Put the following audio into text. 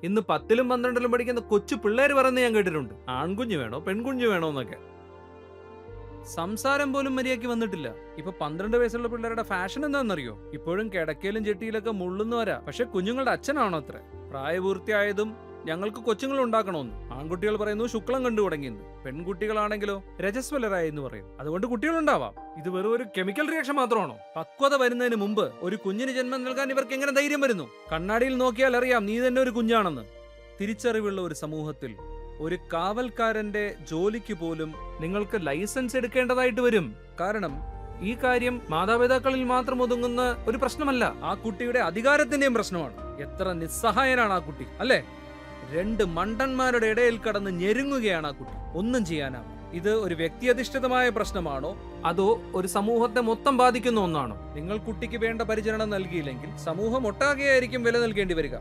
ഇന്ന് 10ലും 12ലും പഠിക്കുന്ന കൊച്ചു പിള്ളേര് പറയുന്നത് ഞാൻ കേട്ടിട്ടുണ്ട്. ആൺകുഞ്ഞ് വേണോ പെൺകുഞ്ഞ് വേണോ എന്നൊക്കെ. സംസാരം പോലും മര്യാദയ്ക്ക് വന്നിട്ടില്ല. ഇപ്പൊ 12 വയസ്സുള്ള പിള്ളേരുടെ ഫാഷൻ എന്താണെന്നറിയോ? ഇപ്പോഴും കിടക്കയിലും ചെട്ടിയിലൊക്കെ മുള്ളുന്നവരാ. പക്ഷെ കുഞ്ഞുങ്ങളുടെ അച്ഛനാണോ അത്ര? പ്രായപൂർത്തിയായതും ഞങ്ങൾക്ക് കൊച്ചുങ്ങൾ ഉണ്ടാക്കണമെന്ന്. ആൺകുട്ടികൾ പറയുന്നു ശുക്ലം കണ്ടു തുടങ്ങിയെന്ന്. പെൺകുട്ടികളാണെങ്കിലോ രജസ്വലരായി എന്ന് പറയും. അതുകൊണ്ട് കുട്ടികളുണ്ടാവാം. ഇത് വെറും ഒരു കെമിക്കൽ റിയാക്ഷൻ മാത്രമാണോ? പക്വത വരുന്നതിന് മുമ്പ് ഒരു കുഞ്ഞിന് ജന്മം നൽകാൻ ഇവർക്ക് എങ്ങനെ ധൈര്യം വരുന്നു? കണ്ണാടിയിൽ നോക്കിയാൽ അറിയാം നീ തന്നെ ഒരു കുഞ്ഞാണെന്ന്. തിരിച്ചറിവുള്ള ഒരു സമൂഹത്തിൽ ഒരു കാവൽക്കാരന്റെ ജോലിക്ക് പോലും നിങ്ങൾക്ക് ലൈസൻസ് എടുക്കേണ്ടതായിട്ട് വരും. കാരണം ഈ കാര്യം മാതാപിതാക്കളിൽ മാത്രം ഒതുങ്ങുന്ന ഒരു പ്രശ്നമല്ല, ആ കുട്ടിയുടെ അധികാരത്തിന്റെയും പ്രശ്നമാണ്. എത്ര നിസ്സഹായനാണ് ആ കുട്ടി, അല്ലേ? 2 മണ്ടന്മാരുടെ ഇടയിൽ കടന്ന് ഞെരുങ്ങുകയാണ് ആ കുട്ടി. ഒന്നും ചെയ്യാനാവും. ഇത് ഒരു വ്യക്തിയധിഷ്ഠിതമായ പ്രശ്നമാണോ അതോ ഒരു സമൂഹത്തെ മൊത്തം ബാധിക്കുന്ന ഒന്നാണോ? നിങ്ങൾ കുട്ടിക്ക് വേണ്ട പരിചരണം നൽകിയില്ലെങ്കിൽ സമൂഹം ഒട്ടാകെയായിരിക്കും വില നൽകേണ്ടി വരിക.